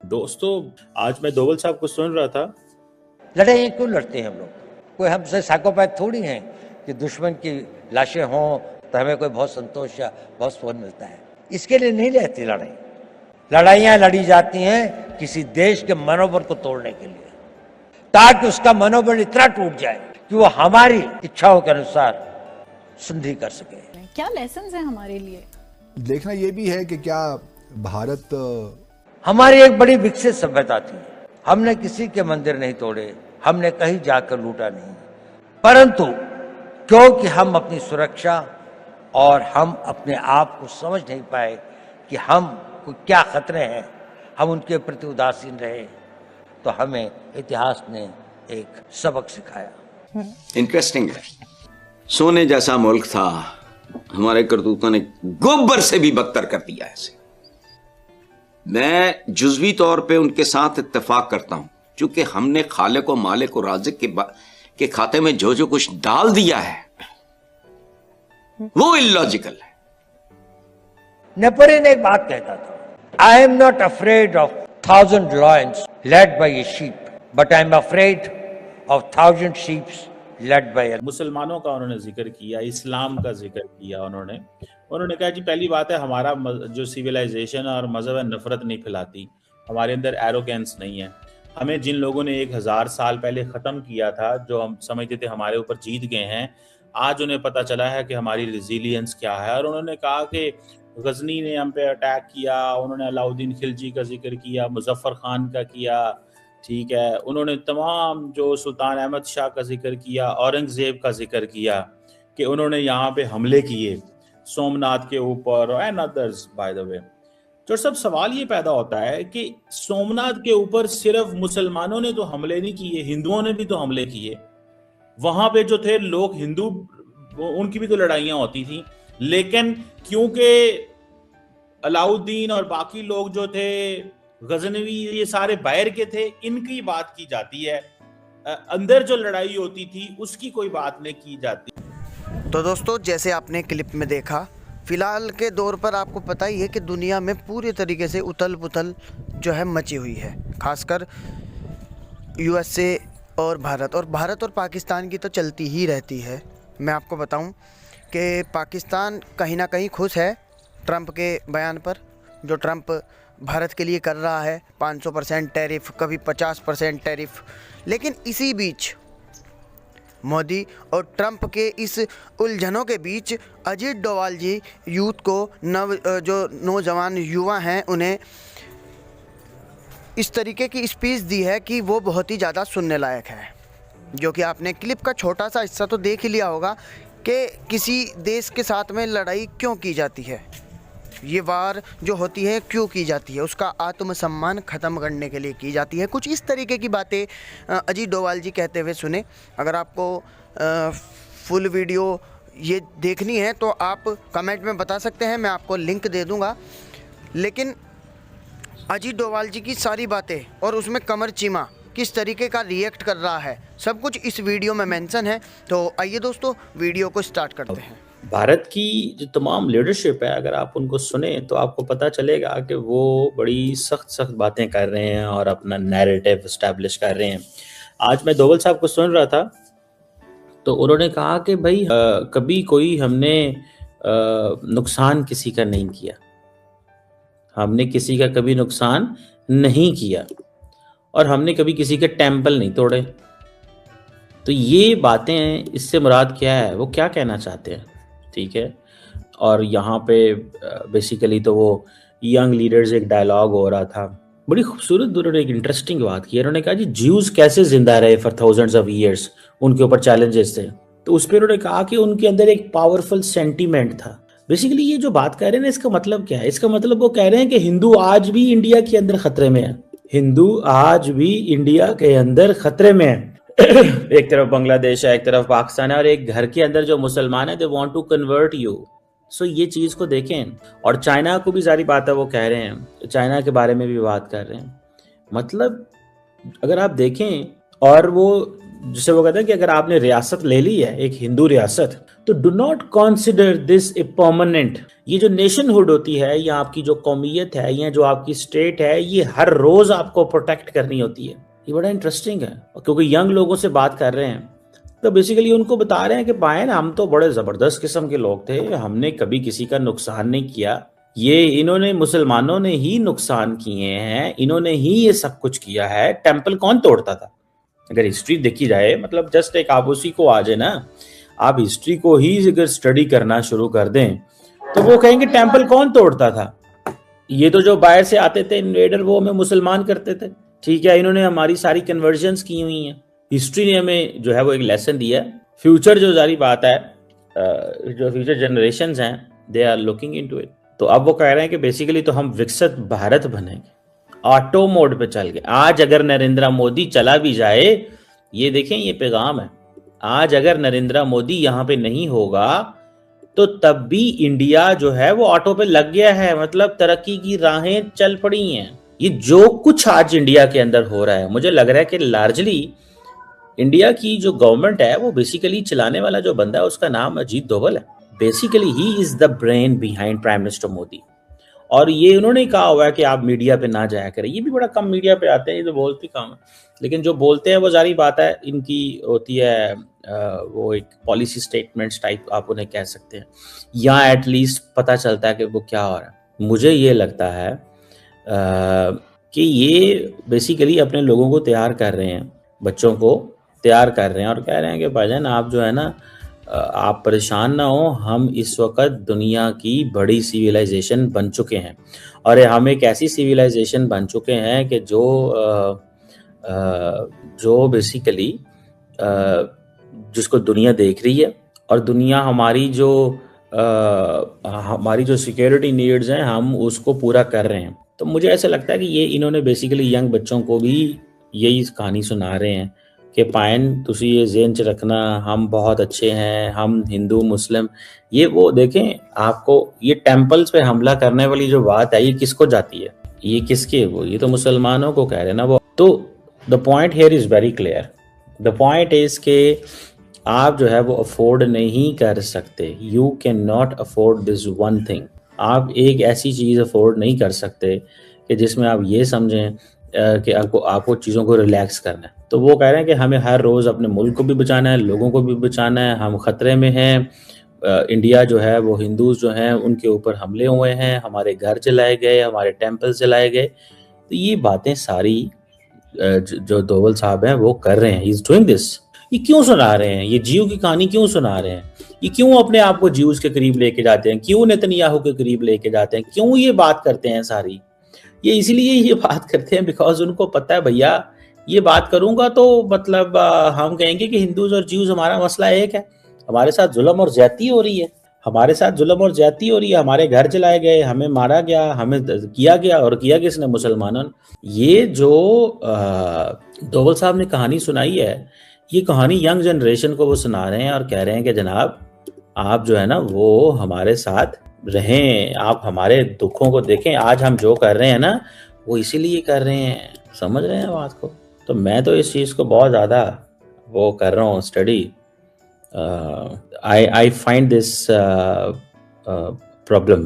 दोस्तों, आज मैं दोवल साहब को सुन रहा था। लड़ाइयाँ क्यों लड़ते हैं हम लोग? कोई हमसे साइकोपैथ थोड़ी हैं कि दुश्मन की लाशें हों तो हमें कोई बहुत संतोष या बहुत सुकून मिलता है। इसके लिए नहीं रहती लड़ाई। लड़ाइयाँ लड़ी जाती हैं किसी देश के मनोबल को तोड़ने के लिए, ताकि उसका मनोबल इतना टूट जाए कि वो हमारी इच्छाओं के अनुसार संधि कर सके। क्या लेसन्स हैं हमारे लिए? देखना ये भी है कि क्या भारत हमारी एक बड़ी विकसित सभ्यता थी। हमने किसी के मंदिर नहीं तोड़े, हमने कहीं जाकर लूटा नहीं, परंतु क्योंकि हम अपनी सुरक्षा और हम अपने आप को समझ नहीं पाए कि हम को क्या खतरे हैं, हम उनके प्रति उदासीन रहे, तो हमें इतिहास ने एक सबक सिखाया। इंटरेस्टिंग है। सोने जैसा मुल्क था, हमारे करतूतों ने गोबर से भी बदतर कर दिया ऐसे। मैं जुज़वी तौर पे उनके साथ इत्तेफाक करता हूं, क्योंकि हमने खालिक और मालिक और राज़िक के खाते में जो जो कुछ डाल दिया है वो इलॉजिकल है। नेपोलियन एक बात कहता था, I am not afraid of 1000 lions led by a sheep, but I am afraid of 1000 sheep led by a। मुसलमानों का उन्होंने जिक्र किया, इस्लाम का जिक्र किया। उन्होंने कहा जी, पहली बात है, हमारा जो सिविलाइजेशन और मजहब है नफरत नहीं फैलाती, हमारे अंदर एरोगेंस नहीं है। हमें जिन लोगों ने 1000 साल पहले ख़त्म किया था, जो हम समझते थे हमारे ऊपर जीत गए हैं, आज उन्हें पता चला है कि हमारी रिजिलियंस क्या है। और उन्होंने कहा कि गजनी ने हम पे अटैक किया, उन्होंने अलाउद्दीन खिलजी का जिक्र किया, मुजफ्फर खान का किया, ठीक है, उन्होंने तमाम जो सुल्तान अहमद शाह का जिक्र किया, औरंगजेब का जिक्र किया कि उन्होंने यहाँ पे हमले किए सोमनाथ के ऊपर and others. By the way, तो सब सवाल ये पैदा होता है कि सोमनाथ के ऊपर सिर्फ मुसलमानों ने तो हमले नहीं किए, हिंदुओं ने भी तो हमले किए। वहां पे जो थे लोग हिंदू, उनकी भी तो लड़ाइयां होती थी, लेकिन क्योंकि अलाउद्दीन और बाकी लोग जो थे गजनवी, ये सारे बाहर के थे, इनकी बात की जाती है। अंदर जो लड़ाई होती थी उसकी कोई बात नहीं की जाती। तो दोस्तों, जैसे आपने क्लिप में देखा, फ़िलहाल के दौर पर आपको पता ही है कि दुनिया में पूरी तरीके से उथल पुथल जो है मची हुई है, खासकर यूएसए और भारत और पाकिस्तान की तो चलती ही रहती है। मैं आपको बताऊं कि पाकिस्तान कहीं ना कहीं खुश है ट्रंप के बयान पर, जो ट्रंप भारत के लिए कर रहा है 500% टैरिफ, कभी 50% टैरिफ। लेकिन इसी बीच मोदी और ट्रंप के इस उलझनों के बीच अजीत डोवाल जी यूथ को, जो नौजवान युवा हैं, उन्हें इस तरीके की स्पीच दी है कि वो बहुत ही ज़्यादा सुनने लायक है। जो कि आपने क्लिप का छोटा सा हिस्सा तो देख ही लिया होगा कि किसी देश के साथ में लड़ाई क्यों की जाती है, ये वार जो होती है क्यों की जाती है, उसका आत्मसम्मान ख़त्म करने के लिए की जाती है। कुछ इस तरीके की बातें अजीत डोवाल जी कहते हुए सुने। अगर आपको फुल वीडियो ये देखनी है तो आप कमेंट में बता सकते हैं, मैं आपको लिंक दे दूंगा। लेकिन अजीत डोवाल जी की सारी बातें और उसमें कमर चीमा किस तरीके का रिएक्ट कर रहा है, सब कुछ इस वीडियो में मेंशन है। तो आइए दोस्तों, वीडियो को स्टार्ट करते हैं। भारत की जो तमाम लीडरशिप है, अगर आप उनको सुने तो आपको पता चलेगा कि वो बड़ी सख्त बातें कर रहे हैं और अपना नैरेटिव एस्टैब्लिश कर रहे हैं। आज मैं दोवल साहब को सुन रहा था, तो उन्होंने कहा कि भाई कभी कोई हमने नुकसान किसी का नहीं किया, हमने किसी का कभी नुकसान नहीं किया, और हमने कभी किसी के टेम्पल नहीं तोड़े। तो ये बातें, इससे मुराद क्या है, वो क्या कहना चाहते हैं, ठीक है। और यहाँ पे बेसिकली तो वो यंग लीडर्स एक डायलॉग हो रहा था, बड़ी खूबसूरत, उन्होंने एक इंटरेस्टिंग बात की। उन्होंने कहा जी, ज्यूज कैसे जिंदा रहे फॉर थाउजेंड्स ऑफ ईयर्स, उनके ऊपर चैलेंजेस थे। तो उस पर उन्होंने कहा कि उनके अंदर एक पावरफुल सेंटीमेंट था। बेसिकली ये जो बात कर रहे हैं ना, इसका मतलब क्या है? इसका मतलब वो कह रहे हैं कि हिंदू आज भी इंडिया के अंदर खतरे में है, हिंदू आज भी इंडिया के अंदर खतरे में है। एक तरफ बांग्लादेश है, एक तरफ पाकिस्तान है, और एक घर के अंदर जो मुसलमान है, they want to convert you. So ये चीज को देखें। और चाइना को भी सारी बात है वो कह रहे हैं, चाइना के बारे में भी बात कर रहे हैं। मतलब अगर आप देखें, और वो जिसे वो कहते हैं कि अगर आपने रियासत ले ली है, एक हिंदू रियासत, तो do not consider this a permanent. ये जो नेशनहुड होती है, या आपकी जो कौमियत है, या जो आपकी स्टेट है, ये हर रोज आपको प्रोटेक्ट करनी होती है। ये बड़ा इंटरेस्टिंग है, क्योंकि यंग लोगों से बात कर रहे हैं तो बेसिकली उनको बता रहे हैं कि पायन हम तो बड़े जबरदस्त किस्म के लोग थे, हमने कभी किसी का नुकसान नहीं किया, ये इन्होंने मुसलमानों ने ही नुकसान किए हैं, इन्होंने ही ये सब कुछ किया है। टेम्पल कौन तोड़ता था? अगर हिस्ट्री देखी जाए, मतलब जस्ट एक आप उसी को आ जाए ना, आप हिस्ट्री को ही अगर स्टडी करना शुरू कर दें तो वो कहेंगे टेम्पल कौन तोड़ता था? ये तो जो बाहर से आते थे इन्वेडर, वो हमें मुसलमान करते थे। ठीक है, इन्होंने हमारी सारी कन्वर्जन्स की हुई हैं। हिस्ट्री ने हमें जो है वो एक लेसन दिया है। फ्यूचर जो जारी बात है, जो फ्यूचर जनरेशंस हैं, they are looking into it. तो अब वो कह रहे हैं कि बेसिकली तो हम विकसित भारत बनेंगे, ऑटो मोड पे चल गए। आज अगर नरेंद्र मोदी चला भी जाए, ये देखें, ये पैगाम है, आज अगर नरेंद्र मोदी यहाँ पे नहीं होगा तो तब भी इंडिया जो है वो ऑटो पे लग गया है, मतलब तरक्की की राहें चल पड़ी हैं। ये जो कुछ आज इंडिया के अंदर हो रहा है, मुझे लग रहा है कि लार्जली इंडिया की जो गवर्नमेंट है, वो बेसिकली चलाने वाला जो बंदा है उसका नाम अजीत डोभाल है। Basically he is the brain behind prime minister Modi. और ये उन्होंने कहा हुआ है कि आप मीडिया पे ना जाया करें। ये भी बड़ा कम मीडिया पे आते हैं, ये तो बोलते कम है, लेकिन जो बोलते हैं वो जारी बात है, इनकी होती है वो एक पॉलिसी स्टेटमेंट्स टाइप आप उन्हें कह सकते हैं, या एटलीस्ट पता चलता है कि वो क्या हो रहा है। मुझे ये लगता है कि ये बेसिकली अपने लोगों को तैयार कर रहे हैं, बच्चों को तैयार कर रहे हैं, और कह रहे हैं कि भाईजान आप जो है ना, आप परेशान ना हो, हम इस वक्त दुनिया की बड़ी सिविलाइजेशन बन चुके हैं, और हम एक ऐसी सिविलाइजेशन बन चुके हैं कि जो बेसिकली जिसको दुनिया देख रही है, और दुनिया हमारी जो सिक्योरिटी नीड्स हैं हम उसको पूरा कर रहे हैं। तो मुझे ऐसा लगता है कि ये इन्होंने बेसिकली यंग बच्चों को भी यही कहानी सुना रहे हैं कि पायन तुसी ये ज़हन च रखना, हम बहुत अच्छे हैं, हम हिंदू मुस्लिम, ये वो देखें आपको, ये टेम्पल्स पे हमला करने वाली जो बात है, ये किसको जाती है? ये किसके? वो ये तो मुसलमानों को कह रहे हैं ना वो। तो the point here is very clear. The point is के आप जो है वो अफोर्ड नहीं कर सकते, you can not afford this one thing. आप एक ऐसी चीज़ अफोर्ड नहीं कर सकते कि जिसमें आप ये समझें कि आपको चीज़ों को रिलैक्स करना है। तो वो कह रहे हैं कि हमें हर रोज़ अपने मुल्क को भी बचाना है, लोगों को भी बचाना है, हम ख़तरे में हैं। इंडिया जो है वो हिंदूज जो हैं उनके ऊपर हमले हुए हैं, हमारे घर जलाए गए, हमारे टेम्पल्स जलाए गए। तो ये बातें सारी जो डोभाल साहब हैं वो कर रहे हैं, ही इज़ डूइंग दिस। ये क्यों सुना रहे हैं? ये जीव की कहानी क्यों सुना रहे हैं? ये क्यों अपने आप को जीव्स के करीब लेके जाते हैं? क्यों नेतन्याहू के करीब लेके जाते हैं? क्यों ये बात करते हैं सारी? ये इसलिए ये बात करते हैं बिकॉज उनको पता है भैया ये बात करूंगा तो मतलब हम कहेंगे कि हिंदूज और जीव्स हमारा मसला एक है, हमारे साथ जुल्म और ज्यादती हो रही है, हमारे साथ जुल्म और ज्यादती हो रही है, हमारे घर जलाए गए, हमें मारा गया, हमें किया गया, और किया किसने? मुसलमानों ने। ये जो डोभाल साहब ने कहानी सुनाई है, ये कहानी यंग जनरेशन को वो सुना रहे हैं और कह रहे हैं कि जनाब आप जो है ना वो हमारे साथ रहें, आप हमारे दुखों को देखें, आज हम जो कर रहे हैं ना वो इसीलिए कर रहे हैं। समझ रहे हैं बात को? तो मैं तो इस चीज़ को बहुत ज़्यादा वो कर रहा हूँ study. I find this problem